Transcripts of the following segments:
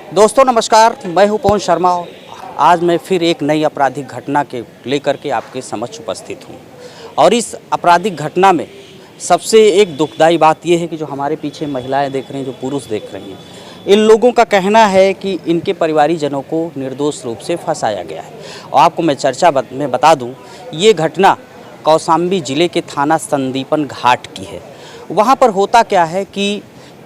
दोस्तों नमस्कार, मैं हूं पवन शर्मा। आज मैं फिर एक नई आपराधिक घटना के लेकर के आपके समक्ष उपस्थित हूं और इस आपराधिक घटना में सबसे एक दुखदाई बात यह है कि जो हमारे पीछे महिलाएं देख रही हैं, जो पुरुष देख रही हैं, इन लोगों का कहना है कि इनके परिवारीजनों को निर्दोष रूप से फंसाया गया है। और आपको मैं चर्चा में बता दूं, ये घटना कौशाम्बी ज़िले के थाना संदीपन घाट की है। वहाँ पर होता क्या है कि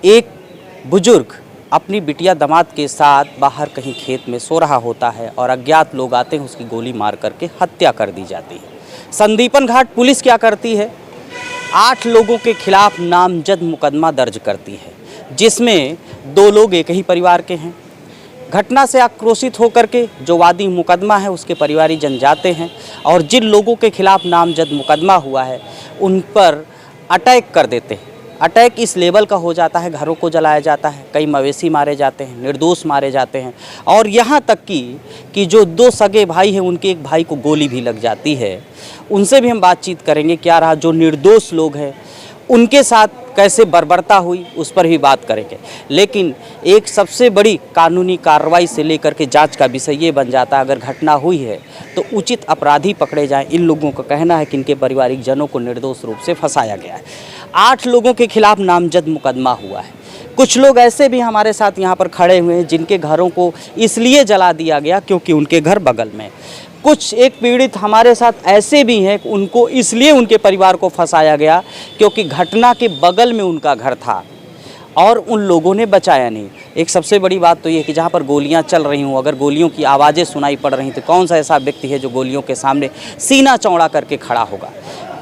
एक बुजुर्ग अपनी बिटिया दामाद के साथ बाहर कहीं खेत में सो रहा होता है और अज्ञात लोग आते हैं, उसकी गोली मार करके हत्या कर दी जाती है। संदीपन घाट पुलिस क्या करती है, 8 लोगों के खिलाफ नामजद मुकदमा दर्ज करती है, जिसमें 2 लोग एक ही परिवार के हैं। घटना से आक्रोशित होकर के जो वादी मुकदमा है उसके परिवारीजन जाते हैं और जिन लोगों के खिलाफ नामजद मुकदमा हुआ है उन पर अटैक कर देते हैं। अटैक इस लेवल का हो जाता है, घरों को जलाया जाता है, कई मवेशी मारे जाते हैं, निर्दोष मारे जाते हैं और यहाँ तक कि जो 2 सगे भाई हैं उनके एक भाई को गोली भी लग जाती है। उनसे भी हम बातचीत करेंगे, क्या रहा, जो निर्दोष लोग हैं उनके साथ कैसे बर्बरता हुई उस पर भी बात करेंगे। लेकिन एक सबसे बड़ी कानूनी कार्रवाई से लेकर के जांच का विषय ये बन जाता है, अगर घटना हुई है तो उचित अपराधी पकड़े जाएं। इन लोगों का कहना है कि इनके पारिवारिक जनों को निर्दोष रूप से फंसाया गया है। 8 लोगों के खिलाफ नामजद मुकदमा हुआ है। कुछ लोग ऐसे भी हमारे साथ यहाँ पर खड़े हुए हैं जिनके घरों को इसलिए जला दिया गया क्योंकि उनके घर बगल में। कुछ एक पीड़ित हमारे साथ ऐसे भी हैं कि उनको इसलिए उनके परिवार को फंसाया गया क्योंकि घटना के बगल में उनका घर था और उन लोगों ने बचाया नहीं। एक सबसे बड़ी बात तो ये कि जहाँ पर गोलियाँ चल रही हों, अगर गोलियों की आवाज़ें सुनाई पड़ रही तो कौन सा ऐसा व्यक्ति है जो गोलियों के सामने सीना चौड़ा करके खड़ा होगा?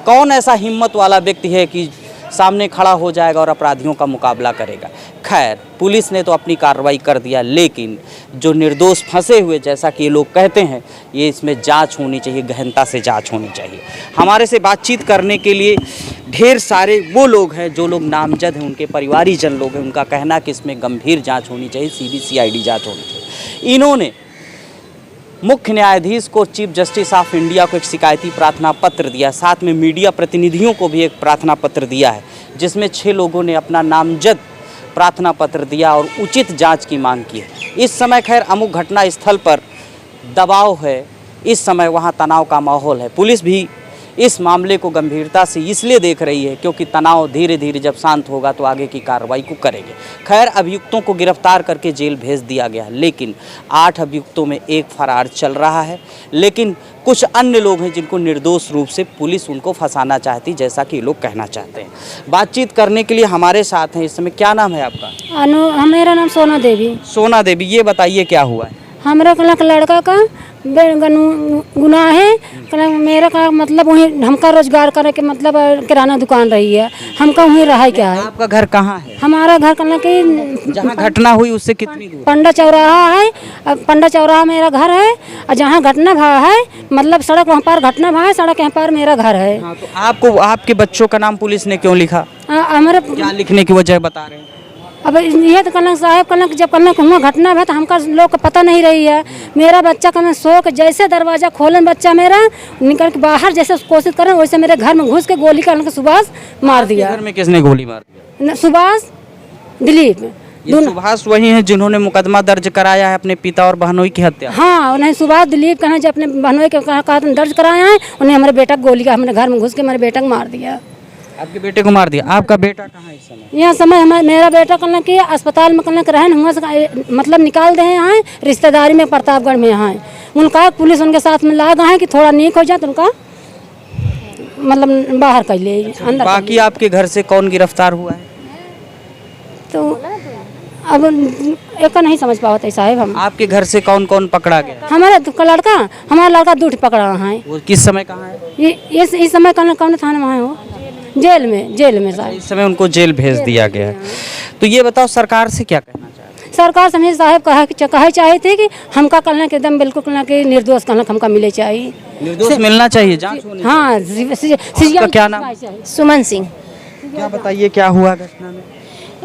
कौन ऐसा हिम्मत वाला व्यक्ति है कि सामने खड़ा हो जाएगा और अपराधियों का मुकाबला करेगा? खैर, पुलिस ने तो अपनी कार्रवाई कर दिया, लेकिन जो निर्दोष फंसे हुए, जैसा कि ये लोग कहते हैं, ये इसमें जांच होनी चाहिए, गहनता से जांच होनी चाहिए। हमारे से बातचीत करने के लिए ढेर सारे वो लोग हैं जो लोग नामजद हैं, उनके परिवारीजन लोग हैं। उनका कहना कि इसमें गंभीर जाँच होनी चाहिए, CBCID जाँच होनी चाहिए। इन्होंने मुख्य न्यायाधीश को, चीफ जस्टिस ऑफ इंडिया को एक शिकायती प्रार्थना पत्र दिया, साथ में मीडिया प्रतिनिधियों को भी एक प्रार्थना पत्र दिया है, जिसमें 6 लोगों ने अपना नामजद प्रार्थना पत्र दिया और उचित जांच की मांग की है। इस समय खैर अमुक घटना स्थल पर दबाव है, इस समय वहां तनाव का माहौल है। पुलिस भी इस मामले को गंभीरता से इसलिए देख रही है क्योंकि तनाव धीरे धीरे जब शांत होगा तो आगे की कार्रवाई को करेंगे। खैर, अभियुक्तों को गिरफ्तार करके जेल भेज दिया गया, लेकिन 8 अभियुक्तों में एक फरार चल रहा है। लेकिन कुछ अन्य लोग हैं जिनको निर्दोष रूप से पुलिस उनको फंसाना चाहती, जैसा कि लोग कहना चाहते हैं। बातचीत करने के लिए हमारे साथ हैं इस समय। क्या नाम है आपका? मेरा नाम सोना देवी। सोना देवी, ये बताइए क्या हुआ है? हमारा लड़का का गुनाह है। मेरा का मतलब वहीं हमका रोजगार करे के मतलब किराना दुकान रही है, हमका वहीं रहा क्या है। आपका घर कहाँ है? हमारा घर कि जहाँ घटना हुई उससे कितनी दूर? पंडा चौराहा है। पंडा चौराहा मेरा घर है और जहाँ घटना भा है मतलब सड़क वहाँ पर घटना भा है, सड़क यहाँ पर मेरा घर है। हाँ, तो आपको आपके बच्चों का नाम पुलिस ने क्यों लिखा? हमारे क्या लिखने की वजह बता रहे हैं? अब ये तो कल साहब कल जब कल हुआ घटना है तो हमका लोग को पता नहीं रही है। मेरा बच्चा कल सो के जैसे दरवाजा खोलन, बच्चा मेरा निकल के बाहर जैसे कोशिश करें वैसे मेरे घर में घुस के गोली कर सुभाष मार दिया। घर में किसने गोली मार दिया? सुभाष दिलीप। ये सुभाष वही हैं जिन्होंने मुकदमा दर्ज कराया है अपने पिता और बहनोई की हत्या? हाँ, उन्हें सुभाष दिलीप कहना जो अपने बहनोई के कहा दर्ज कराया है, उन्हें हमारे बेटा को गोली का हमारे घर में घुस के हमारे बेटा को मार दिया। आपके बेटे को मार दिया? आपका बेटा कहाँ है इस समय? यह समय मेरा बेटा कल के अस्पताल में कल रहन हुआ मतलब निकाल दे हैं, रिश्तेदारी में प्रतापगढ़ में हैं। उनका पुलिस उनके साथ में ला गए हैं कि थोड़ा नीक हो जाए तो उनका मतलब बाहर कर ले अंदर। बाकी आपके घर से कौन गिरफ्तार हुआ है? तो अब एक नहीं समझ पाते साहब हम। आपके घर से कौन कौन पकड़ा गया? हमारा लड़का 2 पकड़ा है। वो किस समय कहाँ है? इस समय कौन थाने में है? वो जेल में साहब। इस समय उनको जेल भेज दिया गया है। तो ये बताओ, सरकार से क्या कहना चाहते हैं? सरकार से साहब कहे चाहे थे कि हमका कल के एकदम बिल्कुल कल के निर्दोष कल हमका मिले चाहिए, निर्दोष मिलना चाहिए, जांच होनी चाहिए। हाँ, क्या नाम? सुमन सिंह। क्या बताइए क्या हुआ घटना में?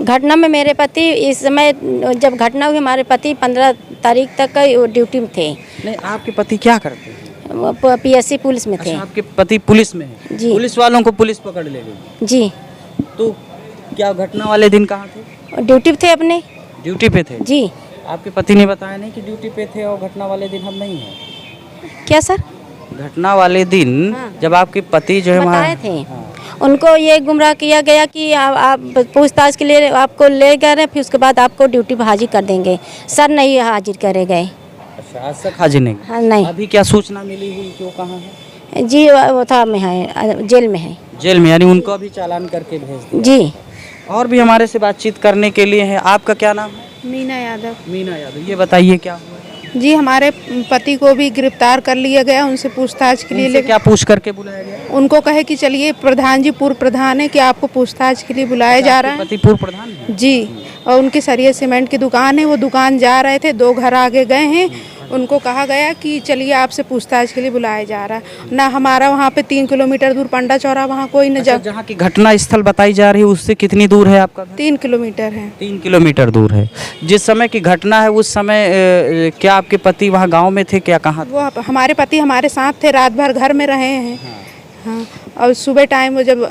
घटना में मेरे पति इस समय जब घटना हुई हमारे पति 15 तारीख तक ड्यूटी में थे। नहीं, आपके पति क्या करते हैं? वो PSC पुलिस में थे। अच्छा, आपके पति पुलिस में है? जी। पुलिस वालों को पुलिस पकड़ ले गई? जी। तो क्या घटना वाले दिन कहाँ थे? ड्यूटी पे थे अपने। ड्यूटी पे थे? जी। आपके पति ने बताया नहीं कि ड्यूटी पे थे और घटना वाले दिन हम नहीं हैं? क्या सर? घटना वाले दिन हाँ। जब आपके पति जो है बताए थे। हाँ। उनको ये गुमराह किया गया कि आप पूछताछ के लिए आपको ले गए रहे, फिर उसके बाद आपको ड्यूटी पर हाजिर कर देंगे। सर नहीं हाजिर करे गए। अच्छा, आज तक हाजिर नहीं? हाँ नहीं अभी क्या सूचना मिली हुई कि वो कहाँ है? जी, वो था में है, जेल में है जेल में, यानी उनको अभी चालान करके भेज दिया। जी। और भी हमारे से बातचीत करने के लिए है। आपका क्या नाम है? मीना यादव। मीना यादव। ये बताइए क्या हुआ? जी, हमारे पति को भी गिरफ्तार कर लिया गया, उनसे पूछताछ के लिए उनसे क्या पूछ करके बुलाया गया? उनको कहे कि चलिए प्रधान जी, पूर्व प्रधान है, कि आपको पूछताछ के लिए बुलाया जा रहा है। पति पूर्व प्रधान है? जी, और उनकी सरिया सीमेंट की दुकान है, वो दुकान जा रहे थे, 2 घर आगे गए हैं, उनको कहा गया कि चलिए आपसे पूछताछ के लिए बुलाया जा रहा है। ना हमारा वहाँ पे 3 किलोमीटर दूर पंडा चौरा, वहाँ कोई न अच्छा, जहाँ की घटना स्थल बताई जा रही है उससे कितनी दूर है आपका घर? 3 किलोमीटर है। 3 किलोमीटर दूर है। जिस समय की घटना है उस समय क्या आपके पति वहाँ गांव में थे, क्या कहाँ थे? वो हमारे पति हमारे साथ थे, रात भर घर में रहे हैं। हाँ, और सुबह टाइम वो जब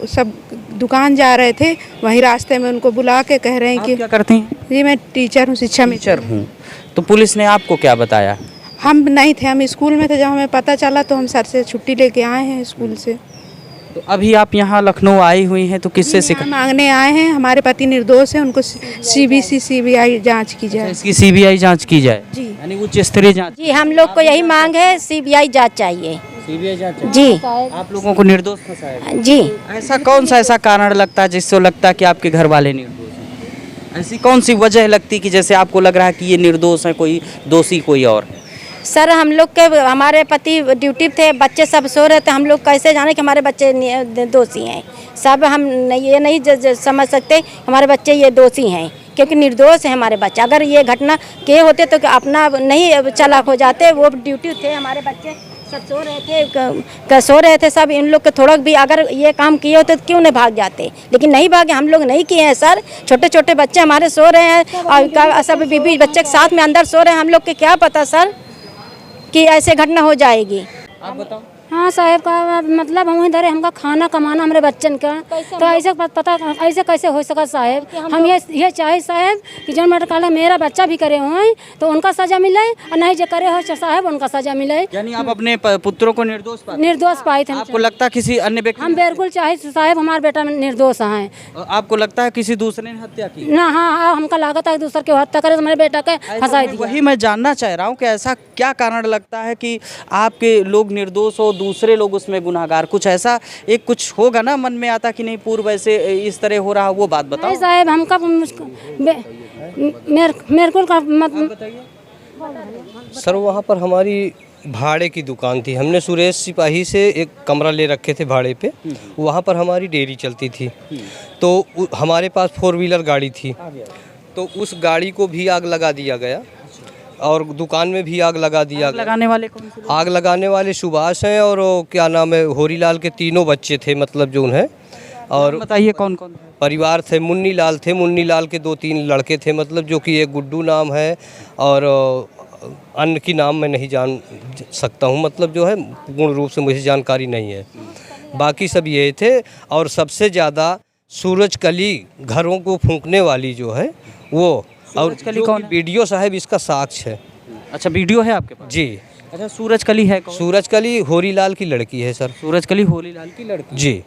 सब दुकान जा रहे थे, वहीं रास्ते में उनको बुला के कह रहे हैं आप कि क्या करती हैं? जी मैं टीचर हूँ, शिक्षा में टीचर हूँ। तो पुलिस ने आपको क्या बताया? हम नहीं थे, हम स्कूल में थे। जब हमें पता चला तो हम सर से छुट्टी लेके आए हैं स्कूल से। तो अभी आप यहाँ लखनऊ आई हुई हैं, तो किससे न्याय मांगने आए हैं। हमारे पति निर्दोष हैं, उनको सीबीआई जांच की जाए। इसकी सीबीआई जांच की जाए, जी। यानी उच्च स्तरीय जांच। जी, हम लोग को यही मांग है, सीबीआई जांच चाहिए। सीबीआई जांच जी आप लोगों को निर्दोष फंसाया? जी। ऐसा कौन सा ऐसा कारण लगता है जिससे लगता है कि आपके घर वाले निर्दोष हैं? ऐसी कौन सी वजह लगती कि जैसे आपको लग रहा है कि ये निर्दोष है, कोई दोषी कोई और? सर हम लोग के, हमारे पति ड्यूटी थे, बच्चे सब सो रहे थे, हम लोग कैसे जाने कि हमारे बच्चे दोषी हैं? सब हम ये नहीं समझ सकते हमारे बच्चे ये दोषी हैं, क्योंकि निर्दोष है हमारे बच्चे। अगर ये घटना के होते तो अपना नहीं चालाक हो जाते। वो ड्यूटी थे, हमारे बच्चे सब सो रहे थे सब। इन लोग के थोड़ा भी अगर ये काम किए होते तो क्यों नहीं भाग जाते, लेकिन नहीं भागे। हम लोग नहीं किए हैं सर। छोटे छोटे बच्चे हमारे सो रहे हैं और सब बीबी बच्चे के साथ में अंदर सो रहे हैं। हम लोग के क्या पता सर कि ऐसे घटना हो जाएगी। आप बताओ। हाँ साहब का मतलब हम इधर हमका खाना कमाना हमारे बच्चन का, तो ऐसे पता ऐसे कैसे हो सका साहब? हम ये चाहे साहब कि जो मर्डर काला मेरा बच्चा भी करे हुए तो उनका सजा मिले, और नहीं जो करे हो साहब उनका सजा मिले। यानी आप अपने पुत्रों को निर्दोष पाए थे। आपको लगता है किसी अन्य व्यक्ति हम बिल्कुल चाहे साहब हमारे बेटा निर्दोष हैं। आपको लगता है किसी दूसरे ने हत्या की? ना, हाँ हमका लागत है दूसरे की हत्या करे तो हमारे बेटा के फंसाई दिया। वही मैं जानना चाह रहा हूँ कि ऐसा क्या कारण लगता है कि आपके लोग निर्दोष हो, दूसरे लोग उसमें गुनाहगार? कुछ ऐसा एक कुछ होगा ना मन में आता कि नहीं पूर्व ऐसे इस तरह हो रहा, वो बात बताओ। नहीं साहब हमका मेरे को सर वहाँ पर हमारी भाड़े की दुकान थी। हमने सुरेश सिपाही से एक कमरा ले रखे थे भाड़े पे। वहाँ पर हमारी डेयरी चलती थी, तो हमारे पास 4 व्हीलर गाड़ी थी, तो उस गाड़ी को भी आग लगा दिया गया और दुकान में भी आग लगा दिया गया। लगाने वाले कौन से? आग लगाने वाले सुभाष हैं और क्या नाम है, होरीलाल के 3 बच्चे थे, मतलब जो उन्हें। और बताइए कौन कौन परिवार थे। मुन्नी लाल थे, मुन्नी लाल के 2-3 लड़के थे, मतलब जो कि एक गुड्डू नाम है और अन्य की नाम मैं नहीं जान सकता हूँ, मतलब जो है पूर्ण रूप से मुझे जानकारी नहीं है। बाकी सब ये थे। और सबसे ज़्यादा सूरजकली घरों को फूंकने वाली जो है वो, और कौन वीडियो साहब इसका साक्ष्य है। अच्छा, वीडियो है आपके पास? जी। अच्छा, सूरजकली है कौन? सूरजकली होरीलाल की लड़की है सर। सूरजकली होरीलाल की लड़की? जी।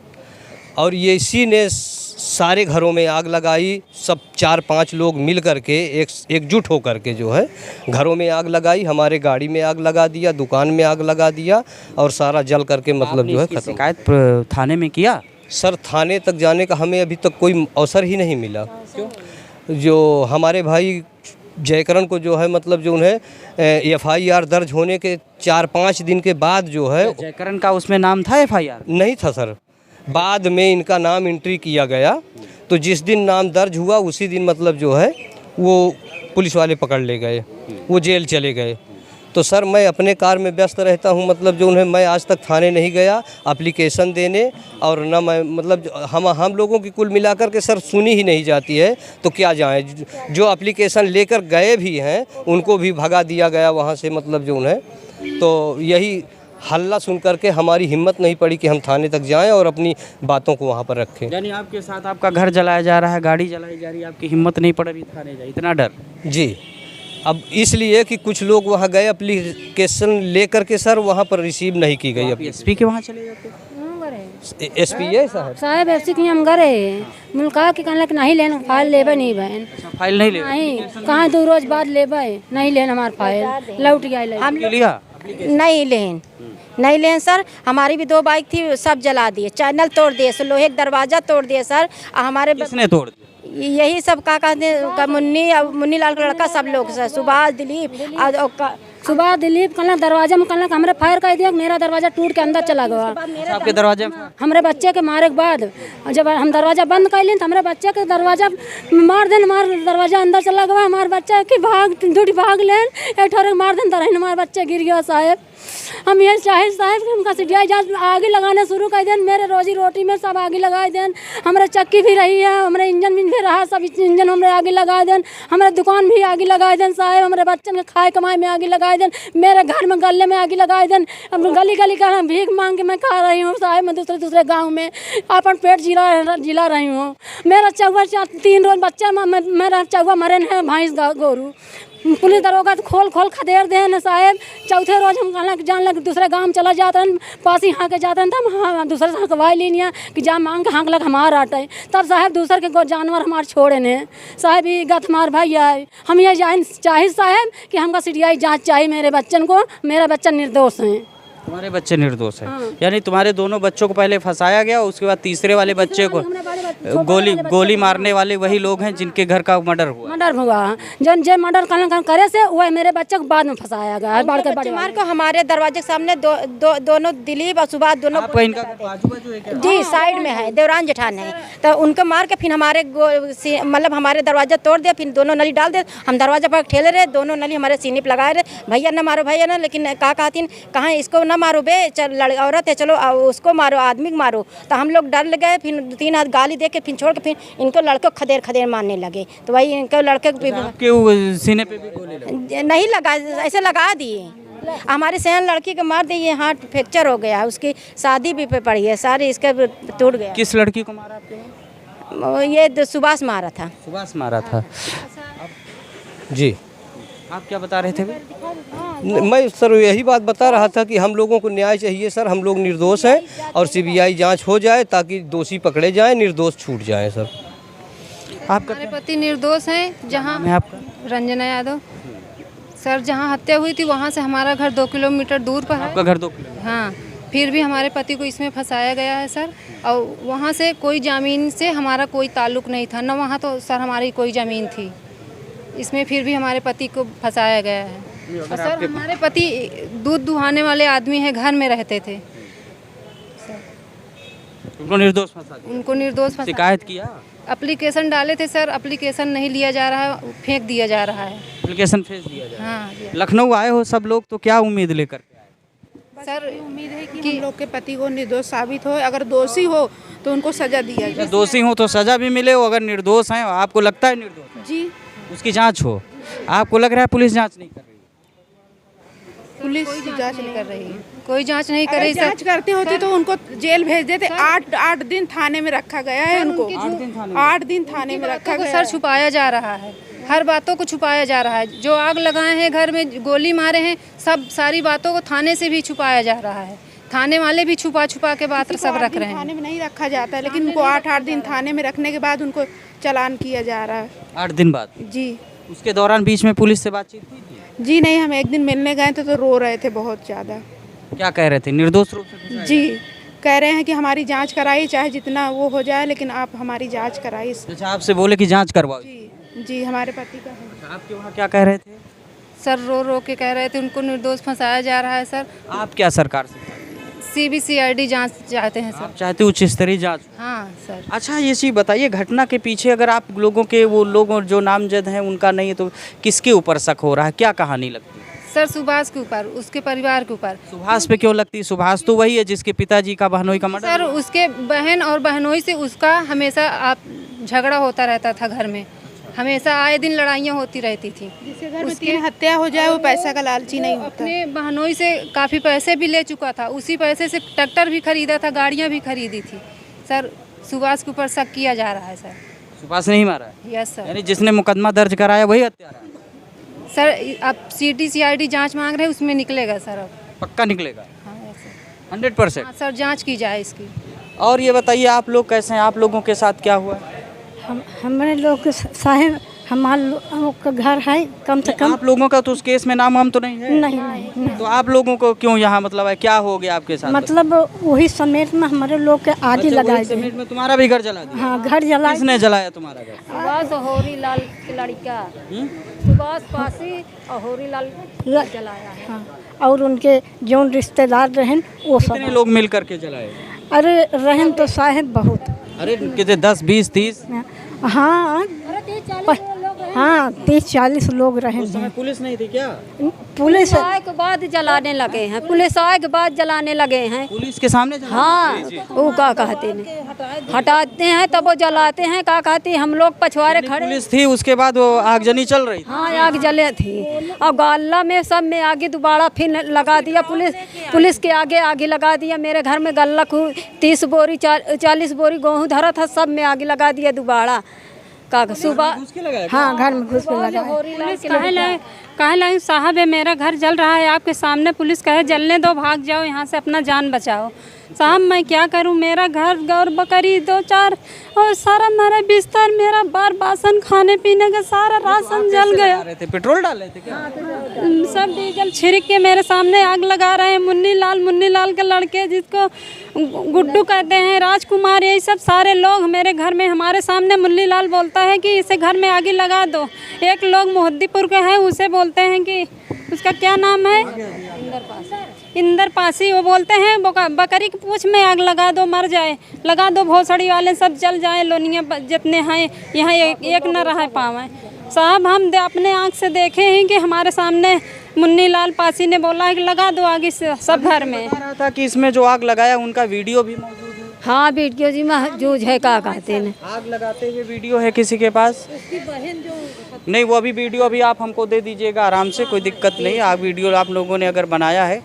और ये इसी ने सारे घरों में आग लगाई। सब 4-5 लोग मिल करके एकजुट हो करके जो है घरों में आग लगाई, हमारे गाड़ी में आग लगा दिया, दुकान में आग लगा दिया और सारा जल करके मतलब जो है खत्म। शिकायत थाने में किया? सर थाने तक जाने का हमें अभी तक कोई अवसर ही नहीं मिला। क्यों? जो हमारे भाई जयकरण को जो है मतलब जो उन्हें FIR दर्ज होने के 4-5 दिन के बाद जो है, जयकरण का उसमें नाम था FIR? नहीं था सर, बाद में इनका नाम एंट्री किया गया। तो जिस दिन नाम दर्ज हुआ उसी दिन मतलब जो है वो पुलिस वाले पकड़ ले गए, वो जेल चले गए। तो सर मैं अपने कार में व्यस्त रहता हूँ, मतलब जो उन्हें मैं आज तक थाने नहीं गया एप्लीकेशन देने, और ना मैं मतलब हम लोगों की कुल मिलाकर के सर सुनी ही नहीं जाती है, तो क्या जाएं। जो एप्लीकेशन लेकर गए भी हैं उनको भी भगा दिया गया वहाँ से, मतलब जो उन्हें। तो यही हल्ला सुन करके हमारी हिम्मत नहीं पड़ी कि हम थाने तक जाएं और अपनी बातों को वहाँ पर रखें। यानी आपके साथ आपका घर जलाया जा रहा है, गाड़ी जलाई जा रही है, आपकी हिम्मत नहीं पड़ रही थाने जाए, इतना डर? जी। अब इसलिए कि कुछ लोग वहाँ गए एप्लीकेशन लेकर के सर, वहाँ पर रिसीव नहीं की गई। एसपी के वहाँ चले जाते एसपी है साहब, साहब ऐसे कि हम गए मुल्का के कहला कि नहीं लेना फाइल लेबे नहीं बहन, फाइल नहीं ले नहीं कहाँ 2 रोज बाद लेबे नहीं लेना हमार फाइल लौट गया हम लिया नहीं लेन नहीं लेन सर। हमारी भी 2 बाइक थी, सब जला दिए, चैनल तोड़ दिए, लोहे का दरवाजा तोड़ दिए सर। हमारे किसने तोड़ दिया? यही सब का कहते हैं मुन्नी लाल का लड़का, सब लोग सर, सुभाष दिलीप सुबह दिलीप कहला दरवाजा में कहला हमरे फायर कर दिया, मेरा दरवाजा टूट के अंदर चला गया। आपके दरवाजे में हमरे बच्चे के मारे के बाद जब हम दरवाजा बंद कर लें तो हमारे बच्चे के दरवाजा मार देन, हमारा दरवाजा अंदर चला गया। हमारे बच्चे की भाग लेन एक ठोरे मार देन, तरह हमारे बच्चे गिर गया साहब। हम ये चाहे साहब कि हमका सीढ़िया जहाँ आगे लगाने शुरू कर दें, मेरे रोजी रोटी में सब आगे लगा दें। हमारे चक्की भी रही है, हमारे इंजन भी रहा, सब इंजन हमारे आगे लगा दें, हमारे दुकान भी आगे लगा दें साहब। हमारे बच्चन के खाए कमाए में आगे लगा दें, मेरे घर में गले में आगे लगा दें। अब गली गली का भीख मांग के मैं खा रही हूँ साहब। मैं दूसरे गाँव में अपन पेट जिला रही हूँ। मेरा 3 रोज बच्चा मेरा 4 मरे हैं भैंस गोरू। पुलिस दरोगा तो खोल खदेड़ दे न साहब। 4थे रोज हम कहला कि जान लग दूसरे गांव चला जाते हैं, पास ही हाँ के जाते हैं, तब हाँ दूसरे से हकवाई लिया कि जा मांग के हाँक लग हमारा आटे, तब साहब दूसरे के जानवर हमारे छोड़े ने साहब। ये गत हमार भाई आए, हम ये जान चाहिए साहब कि हमका सीडीआई जांच चाहिए मेरे बच्चन को। मेरा बच्चा निर्दोष है। तुम्हारे बच्चे निर्दोष है? यानी तुम्हारे दोनों बच्चों को पहले फंसाया गया, उसके बाद तीसरे वाले बच्चे को गोली मारने वाले वही लोग हैं जिनके घर का मर्डर हुआ। जन जे मर्डर करे से वह मेरे बच्चे को बाद में फंसाया गया है। बच्चे मार को हमारे दरवाजे के सामने दोनों दिलीप और सुभाष दोनों जी साइड में है, देवरान जेठान है, तो उनको मार के फिर हमारे मतलब हमारे दरवाजा तोड़ दिया, फिर दोनों नली डाल दे। हम दरवाजा पर ठेले रहे, दोनों नली हमारे सीने पे लगाए रहे, भैया न मारो भैया न, लेकिन कहती कहाँ इसको न मारो बे, चल औरत है चलो उसको मारो, आदमी को मारो। तो हम लोग डर गए, फिर 3 हाथ गाली दे के फिर छोड़ के फिर इनको लड़के खदेड़ मारने लगे। तो वही इनको लड़के सीने पे भी गोली नहीं लगा, ऐसे लगा दिए। हमारे सहन लड़की को मार दिए, हाथ फ्रैक्चर हो गया, उसकी शादी भी पे पड़ी है सारी, इसके टूट गया। किस लड़की को मारा आपके? ये सुभाष मारा था। सुभाष मारा था जी। आप क्या बता रहे थे? मैं सर यही बात बता रहा था कि हम लोगों को न्याय चाहिए सर। हम लोग निर्दोष हैं और सीबीआई जांच हो जाए ताकि दोषी पकड़े जाएं, निर्दोष छूट जाएं सर। आपका हमारे पति निर्दोष हैं। जहां मैं आपका रंजना यादव सर, जहां हत्या हुई थी वहां से हमारा घर 2 किलोमीटर दूर पर है। आपका घर 2 किलोमीटर? हाँ, फिर भी हमारे पति को इसमें फंसाया गया है सर। और वहाँ से कोई ज़मीन से हमारा कोई ताल्लुक़ नहीं था, न वहाँ तो सर हमारी कोई ज़मीन थी। इसमें फिर भी हमारे पति को फंसाया गया है। और सर हमारे पति दूध दुहाने वाले आदमी हैं, घर में रहते थे। उनको निर्दोष फंसा दिया? उनको निर्दोष फंसा। शिकायत किया? एप्लीकेशन डाले थे सर, एप्लीकेशन नहीं लिया जा रहा है, फेंक दिया जा रहा है। एप्लीकेशन फेंक दिया जा रहा है? हाँ लखनऊ आए हो सब लोग, तो क्या उम्मीद लेकर के आए? सर, उम्मीद है कि हम लोग के पति को निर्दोष साबित हो। अगर दोषी हो तो उनको सजा दिया जाए। दोषी हो तो सजा भी मिले, अगर निर्दोष हैं, आपको लगता है निर्दोष जी, उसकी जांच हो। आपको लग रहा है पुलिस जांच नहीं कर रही? पुलिस जांच नहीं कर रही, कोई जांच नहीं कर रही। जांच करते होते तो उनको जेल भेज देते। 8 दिन थाने में रखा गया है उनको। 8 दिन थाने में रखा गया। सर छुपाया जा रहा है, हर बातों को छुपाया जा रहा है। जो आग लगाए हैं, घर में गोली मारे हैं, सब सारी बातों को थाने से भी छुपाया जा रहा है। थाने वाले भी छुपा के बात सब रख रहे हैं। थाने में नहीं रखा जाता है, लेकिन उनको 8 दिन थाने में रखने के बाद उनको चालान किया जा रहा है। 8 दिन बाद? जी। उसके दौरान बीच में पुलिस से बातचीत हुई थी? जी नहीं, हम एक दिन मिलने गए थे तो रो रहे थे बहुत ज़्यादा। क्या कह रहे थे? निर्दोष रूप से? जी, कह रहे हैं कि हमारी जांच कराई, चाहे जितना वो हो जाए, लेकिन आप हमारी जांच कराई। अच्छा, आपसे बोले कि जांच करवाओ? जी, हमारे पति का है। आपके वहाँ क्या कह रहे थे? सर रो के कह रहे थे उनको निर्दोष फंसाया जा रहा है सर। आप क्या सरकार से CBCID जांच चाहते हैं सर। आप चाहते उच्च स्तरीय जांच? हाँ सर। अच्छा, ये चीज़ बताइए, घटना के पीछे अगर आप लोगों के वो लोग जो नामजद हैं उनका नहीं है तो किसके ऊपर शक हो रहा है? क्या कहानी लगती है? सर सुभाष के ऊपर, उसके परिवार के ऊपर। सुभाष पे क्यों लगती है? सुभाष तो वही है जिसके पिताजी का बहनोई का मर्डर। सर उसके बहन और बहनोई से उसका हमेशा झगड़ा होता रहता था घर में, हमेशा आए दिन लड़ाइयाँ होती रहती थी। जिसके घर में 3 हत्या हो जाए वो पैसा का लालची नहीं होता। अपने बहनोई से काफ़ी पैसे भी ले चुका था, उसी पैसे से ट्रैक्टर भी खरीदा था, गाड़ियाँ भी खरीदी थी। सर सुभाष के ऊपर शक किया जा रहा है सर। सुभाष नहीं मारा है? Yes sir. यानी जिसने मुकदमा दर्ज कराया वही हत्यारा है? सर अब CID जांच मांग रहे हैं, उसमें निकलेगा सर अब। पक्का निकलेगा हाँ ऐसे। 100%। हाँ सर, जांच की जाए इसकी। और ये बताइए आप लोग कैसे हैं, आप लोगों के साथ क्या हुआ? हमारे लोग साहेब हमारे लोग का घर है कम से कम। आप लोगों का तो उस केस में नाम हम तो नहीं है। नहीं तो आप लोगों को क्यों यहाँ मतलब है, क्या हो गया आपके साथ? मतलब वही समेत में हमारे लोग के आगे अच्छा, लगाए वही समेत में तुम्हारा भी घर जला दिया? हाँ घर जला। किसने जलाया तुम्हारा घर? सुभाष होरी लाल की लड़का, हम्म? सुभाष पासी और होरी लाल जलाया है। हाँ और उनके जो रिश्तेदार रहन वो सब। कितने लोग मिल करके जलाए? अरे रहन तो साहेब बहुत। अरे कितने 10 20 30? हाँ हाँ 30-40 लोग रहे उस समय पुलिस नहीं थी क्या? पुलिस आए के बाद जलाने लगे हैं, पुलिस आए के बाद जलाने लगे हैं। पुलिस के सामने जलाए? हाँ वो क्या कहते हैं, हटाते हैं तब वो जलाते हैं, क्या कहते हैं, हम लोग पछवारे खड़े। पुलिस थी उसके बाद वो आगजनी चल रही थी? हाँ आग जले थी और गल्ला में सब में आगे दोबारा फिर लगा दिया पुलिस के आगे लगा दिया। मेरे घर में गल्ला 30 बोरी 40 बोरी गेहूँ धरा था, सब में आगे लगा दिया दोबारा। का सुबह हाँ घर में घुस के लगा। पुलिस कहे लाई साहब है मेरा घर जल रहा है आपके सामने, पुलिस कहे जलने दो, भाग जाओ यहाँ से, अपना जान बचाओ। साहब मैं क्या करूँ, मेरा घर गौर बकरी 2-4 और सारा मेरा बिस्तर, मेरा बार बासन, खाने पीने का सारा राशन जल गया। पेट्रोल डाले थे क्या? सब डीजल छिड़क के मेरे सामने आग लगा रहे हैं। मुन्नी लाल के लड़के जिसको गुड्डू कहते हैं, राजकुमार, यही सब सारे लोग मेरे घर में हमारे सामने मुन्नी लाल बोलता है कि इसे घर में आगे लगा दो। एक लोग मोहद्दीपुर के हैं, उसे बोलते हैं कि उसका क्या नाम है, इंदर पासी, वो बोलते हैं बकरी की पूंछ में आग लगा दो, मर जाए, लगा दो, भोसड़ी वाले सब जल जाए, लोनिया जितने हैं यहाँ एक न रह पावे। साहब हम अपने आँख से देखे हैं कि हमारे सामने मुन्नी लाल पासी ने बोला है कि लगा दो आगे से सब घर में। बता रहा था कि इसमें जो आग लगाया उनका वीडियो भी मौजूद है। हाँ वीडियो जी मौजूद है, क्या कहते हैं। आग लगाते हुए वीडियो है किसी के पास? नहीं, वो अभी वीडियो अभी आप हमको दे दीजिएगा आराम से, कोई दिक्कत नहीं। आप वीडियो आप लोगों ने अगर बनाया है,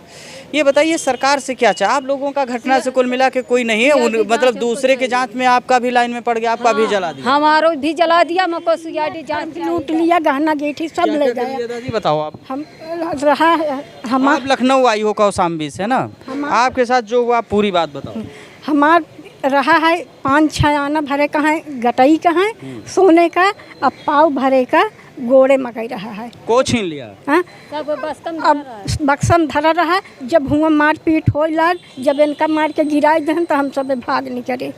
ये बताइए सरकार से क्या चाहे? आप लोगों का घटना से कुल मिला के कोई नहीं है, मतलब दूसरे के जांच में आपका भी लाइन में पड़ गया, आपका भी जला दिया? हमारो भी जला दिया, मको CID जांच लूट लिया, गहना गेठी सब ले गया। दादी बताओ आप। हम रहा हम आप लखनऊ आई हो कौशाम्बी से ना, आपके साथ जो हुआ पूरी बात बताओ। हमार रहा है 5-6 आना भरे का है, गटई का है, सोने का, अब पाव भरे का गोड़े मकई रहा है। को छीन लिया? हाँ अब बक्सम धरा रहा। जब हुआ मार पीट हो लाल, जब इनका मार के गिराई दहन तो हम सब भाग नहीं करे।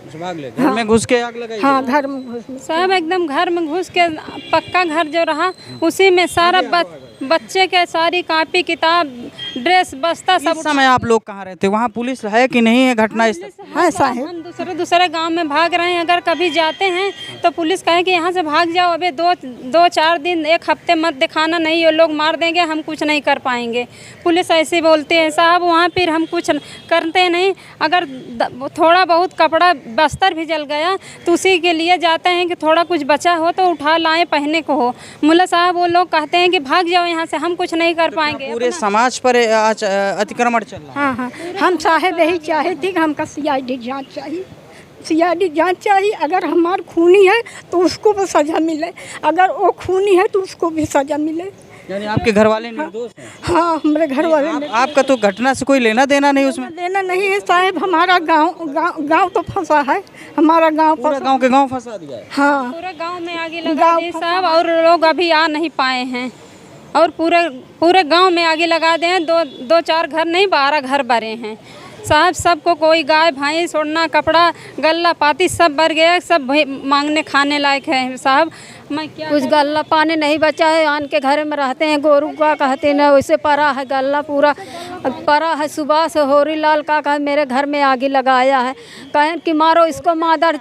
घर में घुस के आग लगाई? हाँ घर में घुस। साहब एकदम घर में घुस के, पक्का घर जो रहा उसी में सारा बच्चे के सारी कॉपी किताब ड्रेस बस्ता सब। इस समय आप लोग कहाँ रहते? वहाँ पुलिस है कि नहीं है? घटना हाँ साहब हम दूसरे गांव में भाग रहे हैं, अगर कभी जाते हैं तो पुलिस कहे कि यहाँ से भाग जाओ, अबे 2-4 दिन 1 हफ्ते मत दिखाना, नहीं ये लोग मार देंगे, हम कुछ नहीं कर पाएंगे। पुलिस ऐसे बोलते हैं। साहब वहाँ फिर हम कुछ करते नहीं, अगर थोड़ा बहुत कपड़ा बस्तर भी जल गया तो उसी के लिए जाते हैं कि थोड़ा कुछ बचा हो तो उठा लाएं, पहने को हो। मुल्ला साहब वो लोग कहते हैं कि भाग जाओ यहाँ से, हम कुछ नहीं कर पाएंगे। पूरे समाज पर अतिक्रमण चल रहा है। हाँ हाँ हम साहेब यही चाहे थे कि हमका CID जांच चाहिए, CID जांच चाहिए। अगर हमार खूनी है तो उसको भी सज़ा मिले, अगर वो खूनी है तो उसको भी सज़ा मिले। यानी आपके घर वाले निर्दोष हैं? हाँ हमारे घर वाले। आपका तो घटना से कोई लेना देना नहीं उसमें? लेना नहीं है साहब, हमारा गांव तो फंसा है, हमारा गांव पूरा गांव के गांव फंसा दिया है। हाँ पूरे गांव में आगे लगा दी साहब, और लोग अभी आ नहीं पाए हैं, और पूरे गांव में आगे लगा दे हैं। 2-4 घर नहीं 12 घर भरे हैं साहब। सबको कोई गाय भैंस छोड़ना, कपड़ा गल्ला पाती सब भर गया, सब मांगने खाने लायक है साहब। मैं क्या कुछ गल्ला पानी नहीं बचा है, आन के घर में रहते हैं, गोरू का कहते हैं वैसे परा है, गल्ला पूरा परा है। सुबह से होरी लाल का कहा मेरे घर में आगे लगाया है, कहें कि मारो इसको मादर।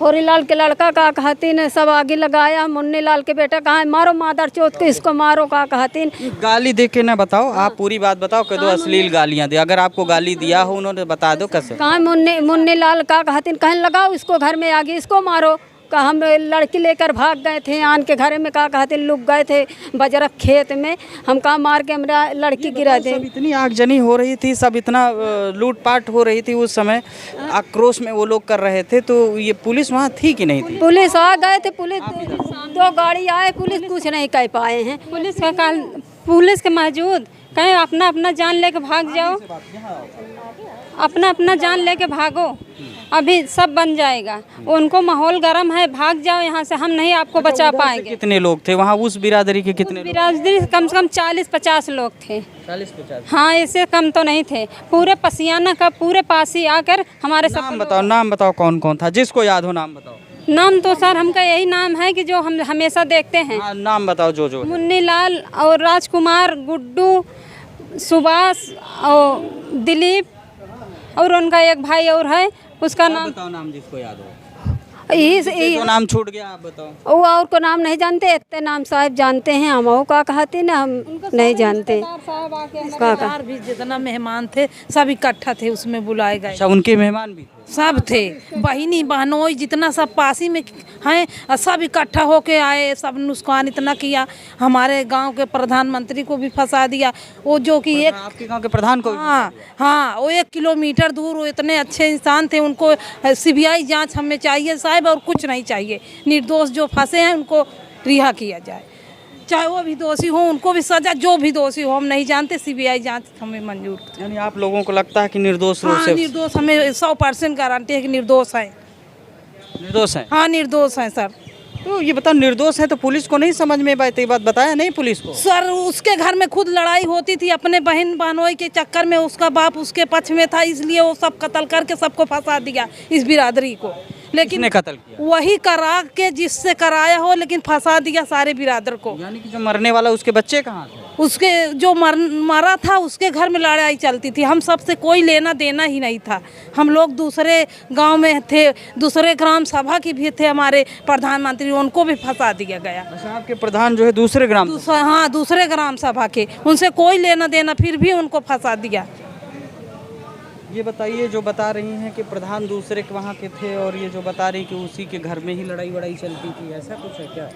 होरी लाल के लड़का का कहतीन सब आगे लगाया, मुन्नी लाल के बेटा कहा मारो मादर चौथ के इसको मारो का कहतीन। गाली दे के ना बताओ, आप पूरी बात बताओ, कह दो अश्लील गालियाँ दे। अगर आपको गाली दिया हो उन्होंने बता दो कैसे। कहा मुन्नी लाल का कहतीन, कहें लगाओ इसको घर में आगे, इसको मारो, का हम लड़की लेकर भाग गए थे, आन के घर में का कहते लुक गए थे बजरक खेत में, हम कहा मार के हमारा लड़की गिरा दे। सब इतनी आगजनी हो रही थी, सब इतना लूटपाट हो रही थी उस समय, आक्रोश में वो लोग कर रहे थे, तो ये पुलिस वहाँ थी कि नहीं थी? पुलिस आ गए थे, पुलिस 2 गाड़ी आए, पुलिस कुछ नहीं कह पाए हैं। पुलिस के मौजूद कहीं अपना अपना जान लेके भाग जाओ, अपना अपना जान लेके भागो, अभी सब बन जाएगा। उनको माहौल गर्म है, भाग जाओ यहाँ से, हम नहीं आपको बचा पाएंगे। कितने लोग थे वहाँ उस बिरादरी के? कितने बिरादरी कम से कम 40-50 लोग थे। 40-50? हाँ, इससे कम तो नहीं थे। पूरे पसियाना का पूरे पास ही आकर हमारे सब नाम बताओ कौन कौन था, जिसको याद हो नाम बताओ। नाम तो सर हमका यही नाम है कि जो हम हमेशा देखते हैं। नाम बताओ जो मुन्नी लाल और राजकुमार, गुड्डू, सुभाष और दिलीप, और उनका एक भाई और है, उसका नाम बताओ, नाम जिसको याद हो। यही नाम छूट गया आप बताओ। वो और को नाम नहीं जानते, इतने नाम साहब जानते हैं, हम वो का कहते ना, हम नहीं जानते। रिश्तेदार भी जितना मेहमान थे सब इकट्ठा थे, उसमें बुलाए गए। अच्छा, उनके मेहमान भी सब थे, बहिनी बहनोई जितना सब पासी में हैं सब इकट्ठा होके आए, सब नुकसान इतना किया। हमारे गांव के प्रधानमंत्री को भी फंसा दिया, वो जो कि एक आपके गांव के प्रधान को? हाँ, वो 1 किलोमीटर दूर, वो इतने अच्छे इंसान थे, उनको सीबीआई जांच हमें चाहिए साहब, और कुछ नहीं चाहिए। निर्दोष जो फंसे हैं उनको रिहा किया जाए, चाहे वो भी दोषी हो, उनको भी सजा, जो भी दोषी हो, हम नहीं जानते, सीबीआई जांच हमें मंजूर। यानी आप लोगों को लगता है कि निर्दोष रूप से? निर्दोष, हमें 100% गारंटी है कि निर्दोष है। निर्दोष है? हाँ, निर्दोष है सर। तो ये बताओ, निर्दोष है तो पुलिस को नहीं समझ में बात बताया नहीं पुलिस को? सर, उसके घर में खुद लड़ाई होती थी अपने बहन बहनोई के चक्कर में, उसका बाप उसके पक्ष में था, इसलिए वो सब कत्ल करके सबको फंसा दिया, इस बिरादरी को। लेकिन कत्ल किया? वही करा के जिससे कराया हो, लेकिन फंसा दिया सारे बिरादर को। यानी कि जो मरने वाला उसके बच्चे कहाँ थे? उसके जो मरा था उसके घर में लड़ाई चलती थी, हम सबसे कोई लेना देना ही नहीं था। हम लोग दूसरे गांव में थे, दूसरे ग्राम सभा की भी थे हमारे प्रधानमंत्री, उनको भी फंसा दिया गया। अच्छा, आपके प्रधान जो है दूसरे ग्राम? हाँ, दूसरे ग्राम सभा के, उनसे कोई लेना देना, फिर भी उनको फंसा दिया। ये बताइए, जो बता रही हैं कि प्रधान दूसरे के वहाँ के थे, और ये जो बता रही कि उसी के घर में ही लड़ाई वड़ाई चलती थी, ऐसा कुछ है क्या?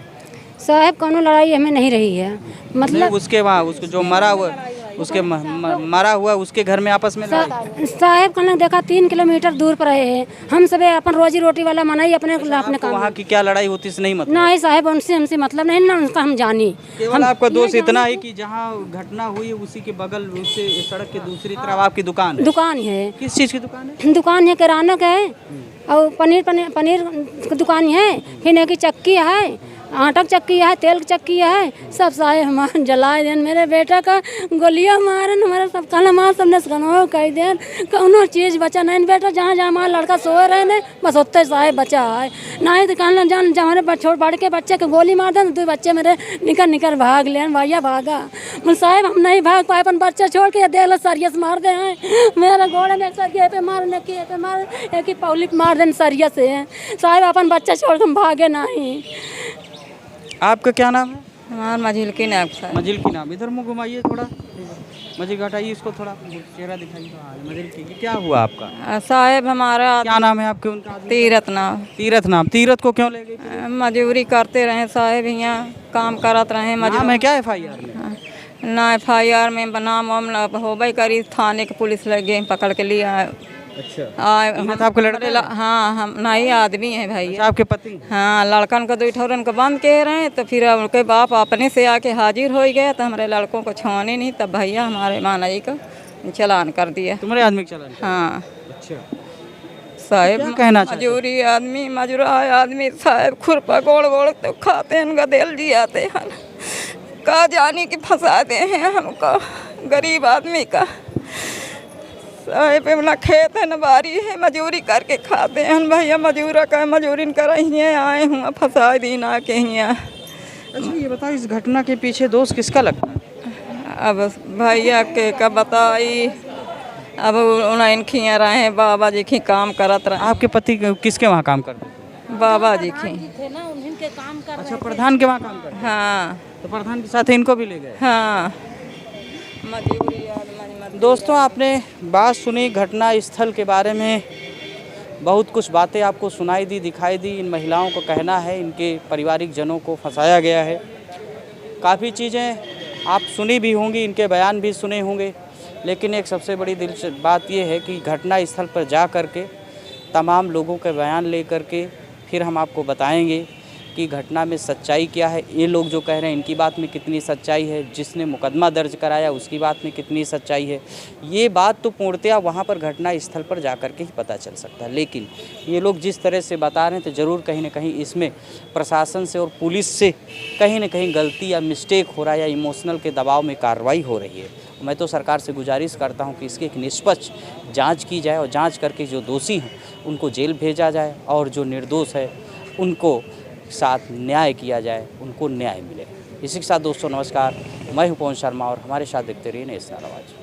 साहब कोनो लड़ाई हमें नहीं रही है, मतलब उसके वहाँ उसको जो मरा हुआ, उसके मरा हुआ उसके घर में आपस में लड़ाई? साहब कल देखा 3 किलोमीटर दूर पर रहे हैं, हम सब अपन रोजी रोटी वाला मनाई अपने काम। वहाँ की क्या लड़ाई होती इससे नहीं मतलब? नहीं साहब, उनसे हमसे मतलब नहीं ना, उनका हम जानी। केवल आपका दोष इतना है कि जहाँ घटना हुई उसी के बगल, उससे सड़क के दूसरी तरफ आपकी दुकान है? दुकान है। किस चीज़ की दुकान है? दुकान है किराना का है, और पनीर की दुकान है, फिर की चक्की है, आटा की चक्की है, तेल की चक्की है, सब सारे हमारे जलाए देन। मेरे बेटा का गोलियां मारन, हमारा सब खाना मार सबने सनो कह देन, कोनो चीज़ बचा नहीं बेटा। जहाँ जहाँ हमारा लड़का सो रहे ने बस उतने साहे बचा है, नहीं तो कहना जान हमारे छोट बड़ के बच्चे को गोली मार दें, 2 बच्चे मेरे निकल भाग लेन, भैया भागा। बोल साहब हम नहीं भाग पाए, अपन बच्चे छोड़ के देख लो सरिया से मार दे हैं, मेरे घोड़े में सरिया पे मार, पे मार, एक ही पौली मार दें सरिया से। साहब अपन बच्चा छोड़ के हम भागे नहीं। आपका क्या नाम है? हमारा मजिल की नाम है। मजिल की नाम, इधर मुँह घुमाइए थोड़ा, मजिल घटाइए इसको थोड़ा, चेहरा दिखाइए। मजिल की क्या हुआ आपका? साहब हमारा क्या नाम है आपके? उनका तीरथ नाम। तीरथ नाम? तीरथ को क्यों ले गए? मजदूरी करते रहे साहब, यहाँ काम करत रहे। नाम है क्या FIR में? ना FIR में नाम होबे करी, थाने के पुलिस लग गए, पकड़ के लिए आए। अच्छा, आपका लड़का? हाँ, हम नई आदमी है भाई। अच्छा, आपके पति? हाँ, लड़कन को 2 ठौरन को बंद के रहे, तो फिर उनके बाप अपने से आके हाजिर हो गए, तो हमारे लड़कों को छोड़े नहीं, तब भैया हमारे मानाई का चलान कर दिया। तुम्हारे आदमी का चलान? हाँ। अच्छा साहब, कहना मजूरी आदमी, मजूरा आदमी साहब, खुरपा गोड़ गोड़ तो खाते हैं, उनका दिल जियाते हैं, का जानी कि फंसाते हैं हमको, गरीब आदमी का। साहब अपना खेत है, न बारी है, मजूरी करके खाते हैं भैया, मजूरा का मजूरी कर आए हुआ, फंसा दी ना के यहाँ। अच्छा, ये बताओ, इस घटना के पीछे दोष किसका लगता है? अब भैया के का बताई, अब उन्हें खिया रहे, बाबा जी की काम करत रहे। आपके पति किसके वहाँ काम करते थे? बाबा जी की। अच्छा, प्रधान के वहाँ काम करते? हाँ, तो प्रधान के साथ इनको भी ले गए? हाँ। दोस्तों, आपने बात सुनी घटना स्थल के बारे में, बहुत कुछ बातें आपको सुनाई दी, दिखाई दी। इन महिलाओं का कहना है इनके पारिवारिक जनों को फंसाया गया है। काफ़ी चीज़ें आप सुनी भी होंगी, इनके बयान भी सुने होंगे, लेकिन एक सबसे बड़ी दिलचस्प बात यह है कि घटना स्थल पर जा कर के तमाम लोगों के बयान ले कर के फिर हम आपको बताएंगे कि घटना में सच्चाई क्या है। ये लोग जो कह रहे हैं इनकी बात में कितनी सच्चाई है, जिसने मुकदमा दर्ज कराया उसकी बात में कितनी सच्चाई है। ये बात तो पूर्णतया वहाँ पर घटना स्थल पर जा कर के ही पता चल सकता है, लेकिन ये लोग जिस तरह से बता रहे हैं तो ज़रूर कहीं ना कहीं इसमें प्रशासन से और पुलिस से कहीं ना कहीं गलती या मिस्टेक हो रहा है या इमोशनल के दबाव में कार्रवाई हो रही है। मैं तो सरकार से गुजारिश करता हूँ कि इसकी एक निष्पक्ष जाँच की जाए और जाँच करके जो दोषी हैं उनको जेल भेजा जाए और जो निर्दोष है उनको साथ न्याय किया जाए, उनको न्याय मिले। इसी के साथ दोस्तों नमस्कार, मैं हूं पवन शर्मा और हमारे साथ देखते रहिए नेशनल आवाज़।